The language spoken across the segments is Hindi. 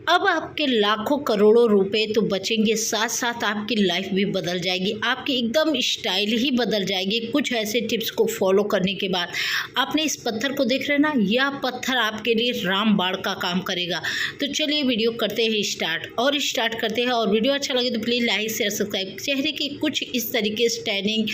अब आपके लाखों करोड़ों रुपए तो बचेंगे, साथ साथ आपकी लाइफ भी बदल जाएगी, आपकी एकदम स्टाइल ही बदल जाएगी कुछ ऐसे टिप्स को फॉलो करने के बाद। आपने इस पत्थर को देख रहे ना, यह पत्थर आपके लिए रामबाण का काम करेगा। तो चलिए वीडियो करते हैं स्टार्ट करते हैं। और वीडियो अच्छा लगे तो प्लीज़ लाइक शेयर सब्सक्राइब। चेहरे की कुछ इस तरीके से टैनिंग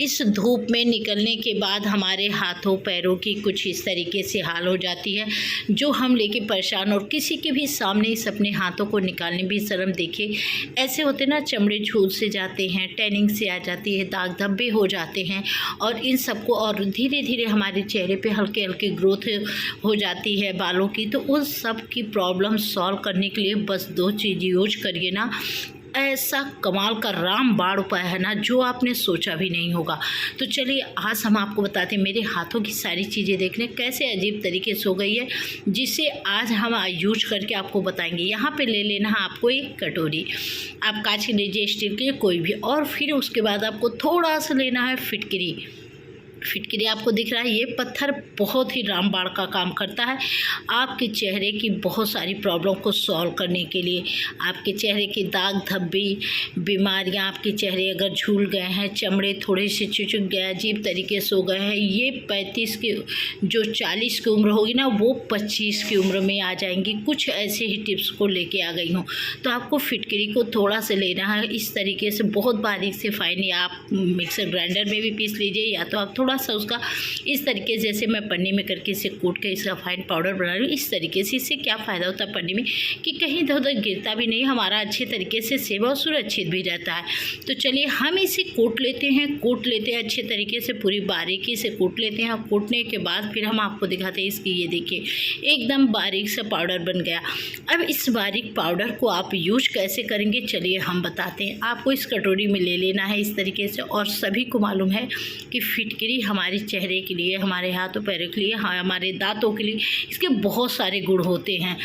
इस धूप में निकलने के बाद हमारे हाथों पैरों की कुछ इस तरीके से हाल हो जाती है, जो हम लेके परेशान और किसी के भी सामने अपने हाथों को निकालने भी शर्म। देखिए ऐसे होते ना, चमड़े झूल से जाते हैं, टैनिंग से आ जाती है, दाग धब्बे हो जाते हैं और इन सबको और धीरे धीरे हमारे चेहरे पे हल्के हल्के ग्रोथ हो जाती है बालों की। तो उन सब की प्रॉब्लम सॉल्व करने के लिए बस दो चीज़ यूज करिए ना, ऐसा कमाल का रामबाण उपाय है ना जो आपने सोचा भी नहीं होगा। तो चलिए आज हम आपको बताते हैं, मेरे हाथों की सारी चीज़ें देखने कैसे अजीब तरीके से हो गई है, जिसे आज हम यूज करके आपको बताएंगे। यहाँ पे ले लेना है आपको एक कटोरी, आप कांच की लीजिए, स्टील की कोई भी, और फिर उसके बाद आपको थोड़ा सा लेना है फिटकरी आपको दिख रहा है, ये पत्थर बहुत ही रामबाण का काम करता है आपके चेहरे की बहुत सारी प्रॉब्लम को सॉल्व करने के लिए। आपके चेहरे की दाग धब्बे, बीमारियां, आपके चेहरे अगर झूल गए हैं, चमड़े थोड़े से चिपक गए, अजीब तरीके से हो गए हैं, ये 35 की जो 40 की उम्र होगी ना, वो 25 की उम्र में आ जाएंगी। कुछ ऐसे ही टिप्स को लेके आ गई हूँ। तो आपको फिटकरी को थोड़ा सा लेना है इस तरीके से, बहुत बारीक से फाइन, या आप मिक्सर ग्राइंडर में भी पीस लीजिए, या तो आप थोड़ा सा उसका इस तरीके से, जैसे मैं पन्नी में करके इसे कूट के इसका फाइन पाउडर बना रही हूँ इस तरीके से। इससे क्या फ़ायदा होता है पन्नी में कि कहीं इधर उधर गिरता भी नहीं, हमारा अच्छे तरीके से सेवा और सुरक्षित भी रहता है। तो चलिए हम इसे कूट लेते हैं अच्छे तरीके से, पूरी बारीकी से कूट लेते हैं। और कूटने के बाद फिर हम आपको दिखाते हैं इसकी, ये देखिए एकदम बारीक सा पाउडर बन गया। अब इस बारीक पाउडर को आप यूज कैसे करेंगे चलिए हम बताते हैं। आपको इस कटोरी में ले लेना है इस तरीके से, और सभी को मालूम है कि फिटकरी हमारे चेहरे के लिए, हमारे हाथों पैरों के लिए, हमारे दांतों के लिए इसके बहुत सारे गुण होते हैं।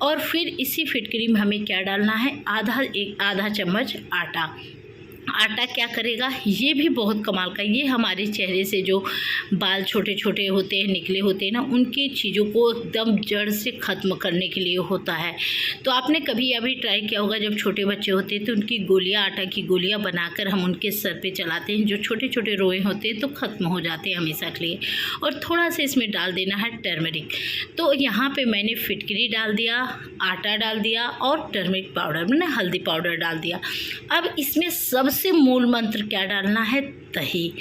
और फिर इसी फिटकरी में हमें क्या डालना है, आधा चम्मच आटा क्या करेगा, ये भी बहुत कमाल का, ये हमारे चेहरे से जो बाल छोटे छोटे होते हैं, निकले होते हैं ना, उनकी चीज़ों को एकदम जड़ से ख़त्म करने के लिए होता है। तो आपने कभी अभी ट्राई किया होगा, जब छोटे बच्चे होते हैं तो उनकी गोलियां, आटा की गोलियां बनाकर हम उनके सर पे चलाते हैं, जो छोटे छोटे रोए होते हैं तो ख़त्म हो जाते हैं हमेशा के लिए। और थोड़ा सा इसमें डाल देना है टर्मरिक। तो यहाँ पर मैंने फिटकरी डाल दिया, आटा डाल दिया और टर्मरिक पाउडर, मैंने हल्दी पाउडर डाल दिया। अब इसमें सबसे मूल मंत्र क्या डालना है, दही,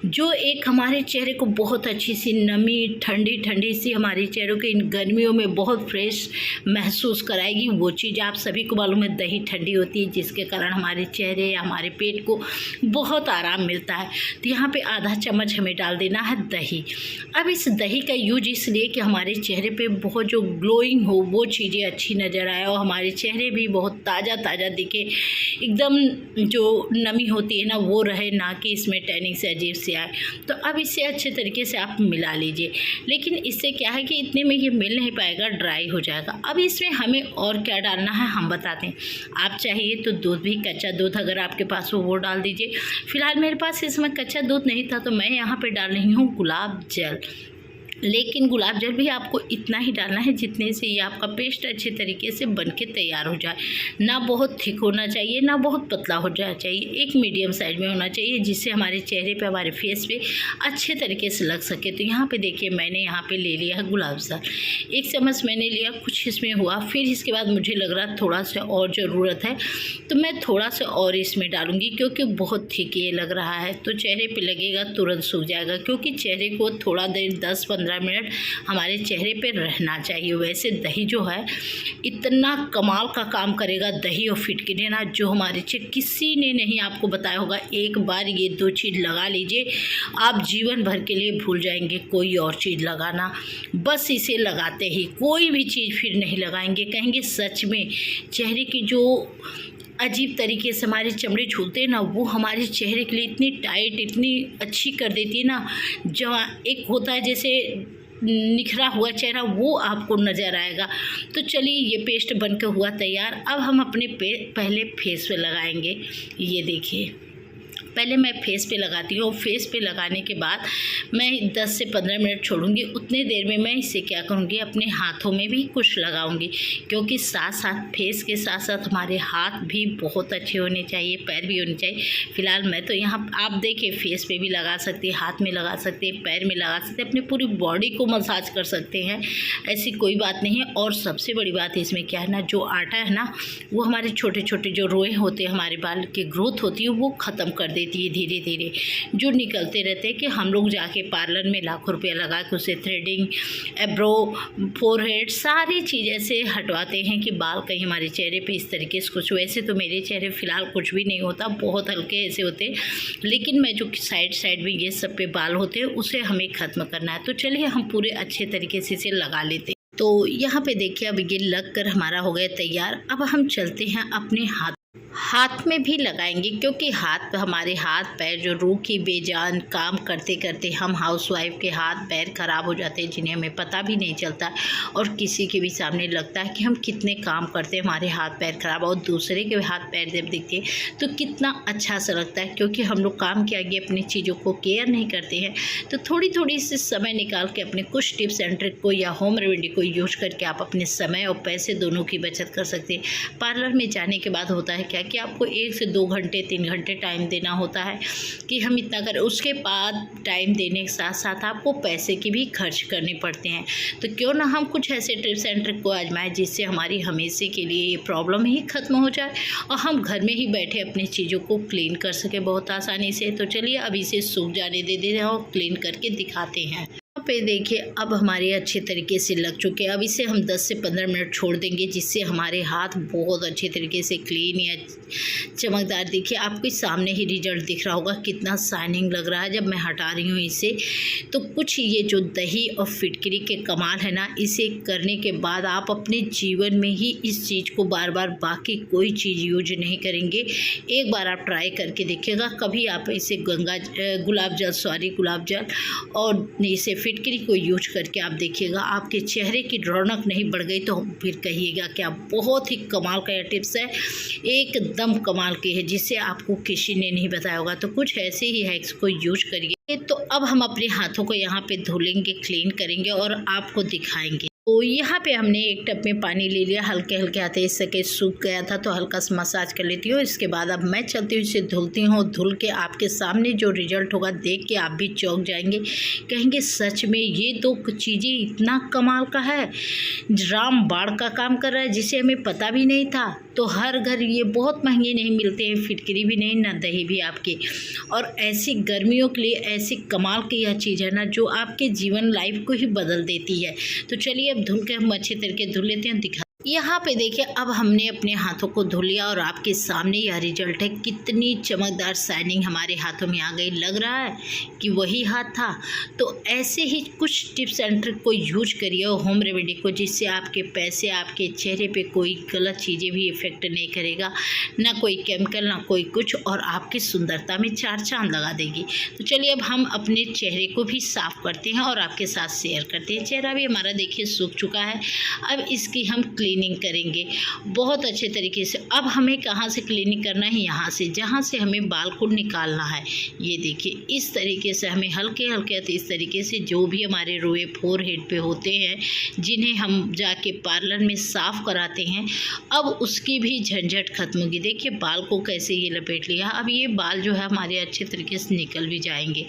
जो एक हमारे चेहरे को बहुत अच्छी सी नमी, ठंडी ठंडी सी हमारे चेहरों के इन गर्मियों में बहुत फ्रेश महसूस कराएगी। वो चीज़ आप सभी को मालूम है, दही ठंडी होती है, जिसके कारण हमारे चेहरे या हमारे पेट को बहुत आराम मिलता है। तो यहाँ पे आधा चम्मच हमें डाल देना है दही। अब इस दही का यूज इसलिए कि हमारे चेहरे पे बहुत जो ग्लोइंग हो, वो चीज़ें अच्छी नज़र आए और हमारे चेहरे भी बहुत ताज़ा ताज़ा दिखे, एकदम जो नमी होती है ना वो रहे, ना कि इसमें टैनिंग से अजीब से आए। तो अब इसे अच्छे तरीके से आप मिला लीजिए, लेकिन इससे क्या है कि इतने में ये मिल नहीं पाएगा, ड्राई हो जाएगा। अब इसमें हमें और क्या डालना है हम बताते हैं। आप चाहिए तो दूध भी, कच्चा दूध अगर आपके पास हो वो डाल दीजिए। फिलहाल मेरे पास इस समय कच्चा दूध नहीं था, तो मैं यहाँ पे डाल रही हूँ गुलाब जल। लेकिन गुलाब जल भी आपको इतना ही डालना है जितने से ये आपका पेस्ट अच्छे तरीके से बनके तैयार हो जाए। ना बहुत थिक होना चाहिए, ना बहुत पतला हो जाना चाहिए, एक मीडियम साइज में होना चाहिए, जिससे हमारे चेहरे पे, हमारे फेस पे अच्छे तरीके से लग सके। तो यहाँ पे देखिए मैंने यहाँ पे ले लिया है गुलाब जल, 1 चम्मच मैंने लिया, कुछ इसमें हुआ। फिर इसके बाद मुझे लग रहा थोड़ा सा और ज़रूरत है, तो मैं थोड़ा सा और इसमें डालूँगी, क्योंकि बहुत थिक ये लग रहा है। तो चेहरे पर लगेगा तुरंत सूख जाएगा, क्योंकि चेहरे को थोड़ा देर 10-15 मिनट हमारे चेहरे पे रहना चाहिए। वैसे दही जो है इतना कमाल का काम करेगा, दही और फिटकरी ना, जो हमारे किसी ने नहीं आपको बताया होगा। एक बार ये 2 चीज़ लगा लीजिए, आप जीवन भर के लिए भूल जाएंगे कोई और चीज़ लगाना। बस इसे लगाते ही कोई भी चीज़ फिर नहीं लगाएंगे, कहेंगे सच में चेहरे की जो अजीब तरीके से हमारे चमड़े झूलते हैं ना, वो हमारे चेहरे के लिए इतनी टाइट, इतनी अच्छी कर देती है ना। जहाँ एक होता है जैसे निखरा हुआ चेहरा, वो आपको नज़र आएगा। तो चलिए ये पेस्ट बनकर हुआ तैयार। अब हम अपने पहले फेस पे लगाएंगे। ये देखिए पहले मैं फेस पे लगाती हूँ। फेस पे लगाने के बाद मैं 10 से 15 मिनट छोड़ूंगी। उतने देर में मैं इसे क्या करूँगी, अपने हाथों में भी कुछ लगाऊंगी, क्योंकि साथ साथ फेस के साथ साथ हमारे हाथ भी बहुत अच्छे होने चाहिए, पैर भी होने चाहिए। फिलहाल मैं तो यहाँ आप देखिए फेस पे भी लगा सकते हैं, हाथ में लगा सकते हैं, पैर में लगा सकते हैं, अपनी पूरी बॉडी को मसाज कर सकते हैं, ऐसी कोई बात नहीं है। और सबसे बड़ी बात इसमें क्या है ना, जो आटा है ना वो हमारे छोटे छोटे जो रोए होते हैं, हमारे बाल की ग्रोथ होती है वो ख़त्म कर देती है धीरे धीरे। जो निकलते रहते हैं कि हम लोग जाके पार्लर में लाखों रुपया लगा के उसे थ्रेडिंग, एब्रो, फोरहेड सारी चीज़ें से हटवाते हैं कि बाल कहीं हमारे चेहरे पे इस तरीके से कुछ। वैसे तो मेरे चेहरे फ़िलहाल कुछ भी नहीं होता, बहुत हल्के ऐसे होते, लेकिन मैं जो साइड में ये सब पे बाल होते हैं उसे हमें ख़त्म करना है। तो चलिए हम पूरे अच्छे तरीके से इसे लगा लेते हैं। तो यहाँ पे देखिए अब ये लग कर हमारा हो गया तैयार। अब हम चलते हैं अपने हाथ में भी लगाएंगे, क्योंकि हमारे हाथ पैर जो रूह की बेजान काम करते करते हम हाउसवाइफ के हाथ पैर ख़राब हो जाते हैं, जिन्हें हमें पता भी नहीं चलता और किसी के भी सामने लगता है कि हम कितने काम करते हैं, हमारे हाथ पैर ख़राब और दूसरे के हाथ पैर जब दिखते हैं तो कितना अच्छा सा लगता है, क्योंकि हम लोग काम के आगे अपनी चीज़ों को केयर नहीं करते हैं। तो थोड़ी से समय निकाल के अपने कुछ टिप्स एंड ट्रिक को या होम रेमेडी को यूज करके आप अपने समय और पैसे दोनों की बचत कर सकते हैं। पार्लर में जाने के बाद होता है क्या कि आपको 1 से 2 घंटे 3 घंटे टाइम देना होता है कि हम इतना करें, उसके बाद टाइम देने के साथ साथ आपको पैसे की भी खर्च करने पड़ते हैं। तो क्यों ना हम कुछ ऐसे टिप्स एंड ट्रिक को आजमाएं जिससे हमारी हमेशा के लिए ये प्रॉब्लम ही ख़त्म हो जाए और हम घर में ही बैठे अपनी चीज़ों को क्लीन कर सकें बहुत आसानी से। तो चलिए अब इसे सूख जाने दे देते हैं और क्लीन करके दिखाते हैं। पे देखिए अब हमारे अच्छे तरीके से लग चुके हैं। अब इसे हम 10 से 15 मिनट छोड़ देंगे, जिससे हमारे हाथ बहुत अच्छे तरीके से क्लीन या चमकदार। देखिए आपके सामने ही रिजल्ट दिख रहा होगा, कितना शाइनिंग लग रहा है जब मैं हटा रही हूँ इसे। तो कुछ ये जो दही और फिटकरी के कमाल है ना, इसे करने के बाद आप अपने जीवन में ही इस चीज़ को बार बार बाकी कोई चीज़ यूज नहीं करेंगे। एक बार आप ट्राई करके देखिएगा। कभी आप इसे गुलाब जल और इसे फिटकरी को यूज करके आप देखिएगा, आपके चेहरे की रौनक नहीं बढ़ गई तो फिर कहिएगा क्या बहुत ही कमाल का यह टिप्स है, एकदम कमाल की है, जिसे आपको किसी ने नहीं बताया होगा। तो कुछ ऐसे ही हैक्स को यूज करिए। तो अब हम अपने हाथों को यहाँ पे धुलेंगे, क्लीन करेंगे और आपको दिखाएंगे। तो यहाँ पे हमने एक टब में पानी ले लिया, हल्के हल्के हाथ इससे सूख गया था तो हल्का सा मसाज कर लेती हूँ। इसके बाद अब मैं चलती हूँ, इसे धुलती हूँ। धुल के आपके सामने जो रिजल्ट होगा देख के आप भी चौंक जाएंगे, कहेंगे सच में ये तो चीज़ें इतना कमाल का है, रामबाण का काम कर रहा है जिसे हमें पता भी नहीं था। तो हर घर ये बहुत महंगे नहीं मिलते हैं, फिटकरी भी नहीं ना दही भी आपके। और ऐसी गर्मियों के लिए ऐसी कमाल की यह चीज़ है ना जो आपके जीवन लाइफ को ही बदल देती है। तो चलिए अब धुल के हम अच्छे तरीके धुल लेते हैं, दिखा। यहाँ पे देखिए अब हमने अपने हाथों को धुल लिया और आपके सामने यह रिजल्ट है, कितनी चमकदार शाइनिंग हमारे हाथों में आ गई। लग रहा है कि वही हाथ था। तो ऐसे ही कुछ टिप्स एंड ट्रिक को यूज करिए होम रेमेडी को, जिससे आपके पैसे, आपके चेहरे पे कोई गलत चीज़ें भी इफ़ेक्ट नहीं करेगा, ना कोई केमिकल ना कोई कुछ, और आपकी सुंदरता में 4 चांद लगा देगी। तो चलिए अब हम अपने चेहरे को भी साफ़ करते हैं और आपके साथ शेयर करते हैं। चेहरा भी हमारा देखिए सूख चुका है। अब इसकी हम क्लीनिंग करेंगे बहुत अच्छे तरीके से। अब हमें कहाँ से क्लीनिंग करना है, यहाँ से, जहाँ से हमें बाल को निकालना है। ये देखिए इस तरीके से हमें हल्के हल्के इस तरीके से जो भी हमारे रोए फोरहेड पे होते हैं, जिन्हें हम जाके पार्लर में साफ़ कराते हैं, अब उसकी भी झंझट खत्म होगी। देखिए बाल को कैसे ये लपेट लिया। अब ये बाल जो है हमारे अच्छे तरीके से निकल भी जाएंगे,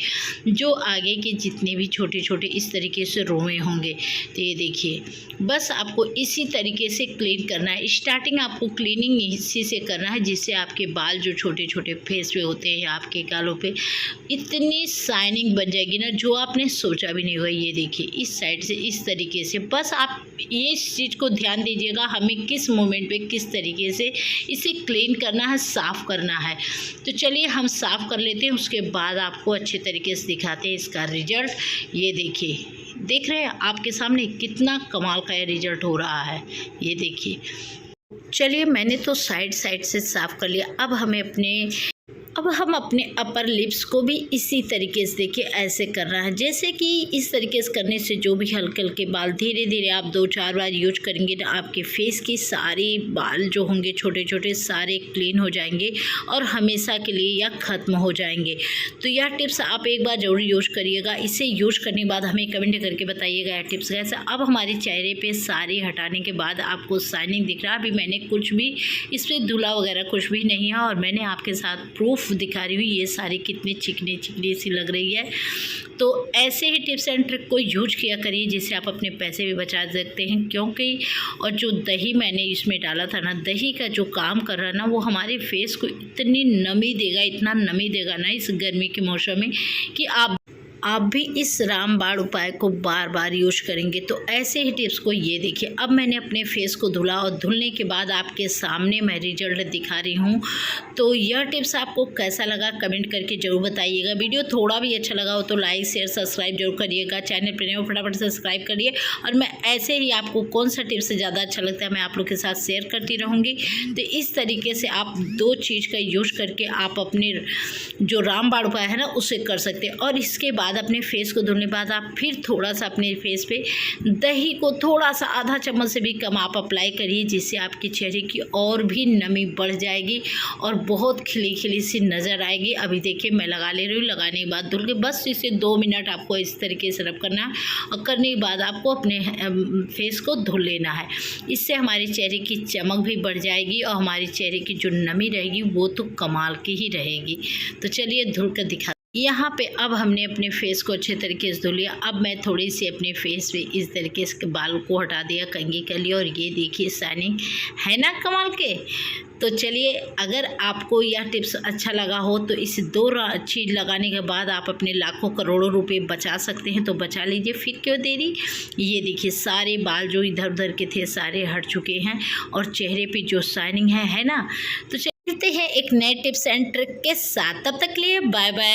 जो आगे के जितने भी छोटे छोटे इस तरीके से रोए होंगे। तो ये देखिए बस आपको इसी तरीके से क्लीन करना है। स्टार्टिंग आपको क्लीनिंग इसी से करना है, जिससे आपके बाल जो छोटे छोटे फेस पे होते हैं, आपके गालों पे इतनी शाइनिंग बन जाएगी ना जो आपने सोचा भी नहीं होगा। ये देखिए इस साइड से इस तरीके से, बस आप ये इस चीज़ को ध्यान दीजिएगा हमें किस मोमेंट पे किस तरीके से इसे क्लीन करना है, साफ़ करना है। तो चलिए हम साफ़ कर लेते हैं, उसके बाद आपको अच्छे तरीके से दिखाते हैं इसका रिजल्ट। ये देखिए देख रहे हैं आपके सामने कितना कमाल का रिजल्ट हो रहा है। ये देखिए चलिए मैंने तो साइड से साफ़ कर लिया। अब हमें अपने अब हम अपने अपर लिप्स को भी इसी तरीके से देखिए ऐसे करना है, जैसे कि इस तरीके से करने से जो भी हल्के हल्के बाल धीरे धीरे आप 2-4 बार यूज करेंगे ना, आपके फेस की सारी बाल जो होंगे छोटे छोटे सारे क्लीन हो जाएंगे और हमेशा के लिए या ख़त्म हो जाएंगे। तो यह टिप्स आप एक बार ज़रूर यूज करिएगा। इसे यूज करने के बाद हमें कमेंट करके बताइएगा यह टिप्स कैसा। अब हमारे चेहरे पर सारे हटाने के बाद आपको शाइनिंग दिख रहा है। अभी मैंने कुछ भी इस पर धुला वगैरह कुछ भी नहीं है और मैंने आपके साथ प्रूफ दिखा रही हूँ ये सारी कितनी चिकनी चिकनी सी लग रही है। तो ऐसे ही टिप्स एंड ट्रिक को यूज किया करिए जिससे आप अपने पैसे भी बचा सकते हैं, क्योंकि और जो दही मैंने इसमें डाला था ना, दही का जो काम कर रहा है ना, वो हमारे फेस को इतनी नमी देगा, इतना नमी देगा ना इस गर्मी के मौसम में कि आप भी इस रामबाण उपाय को बार बार यूज करेंगे। तो ऐसे ही टिप्स को ये देखिए। अब मैंने अपने फेस को धुला और धुलने के बाद आपके सामने मैं रिजल्ट दिखा रही हूँ। तो यह टिप्स आपको कैसा लगा कमेंट करके ज़रूर बताइएगा। वीडियो थोड़ा भी अच्छा लगा हो तो लाइक शेयर सब्सक्राइब जरूर करिएगा। चैनल पर नए हो फटाफट सब्सक्राइब करिए और मैं ऐसे ही आपको कौन सा टिप्स ज़्यादा अच्छा लगता है मैं आप लोग के साथ शेयर करती रहूँगी। तो इस तरीके से आप 2 चीज़ का यूज करके आप अपने जो रामबाण उपाय है ना उसे कर सकते हैं। और इसके बाद अपने फेस को धुलने के बाद आप फिर थोड़ा सा अपने फेस पे दही को थोड़ा सा आधा चम्मच से भी कम आप अप्लाई करिए, जिससे आपके चेहरे की और भी नमी बढ़ जाएगी और बहुत खिली खिली सी नज़र आएगी। अभी देखिए मैं लगा ले रही हूँ। लगाने के बाद धुल के बस इसे 2 मिनट आपको इस तरीके से रब करना है और करने के बाद आपको अपने फेस को धुल लेना है। इससे हमारे चेहरे की चमक भी बढ़ जाएगी और हमारे चेहरे की जो नमी रहेगी वो तो कमाल की ही रहेगी। तो चलिए धुल कर दिखा। यहाँ पे अब हमने अपने फेस को अच्छे तरीके से धो लिया। अब मैं थोड़ी सी अपने फेस पे इस तरीके से बाल को हटा दिया, कंघी कर लिया और ये देखिए शाइनिंग है ना कमाल के। तो चलिए अगर आपको यह टिप्स अच्छा लगा हो तो इस 2 चीज़ लगाने के बाद आप अपने लाखों करोड़ों रुपए बचा सकते हैं। तो बचा लीजिए, फिर क्यों देरी। ये देखिए सारे बाल जो इधर उधर के थे सारे हट चुके हैं और चेहरे पे जो शाइनिंग है ना। तो चलते हैं एक नए टिप्स एंड ट्रिक के साथ। तब तक के लिए बाय बाय।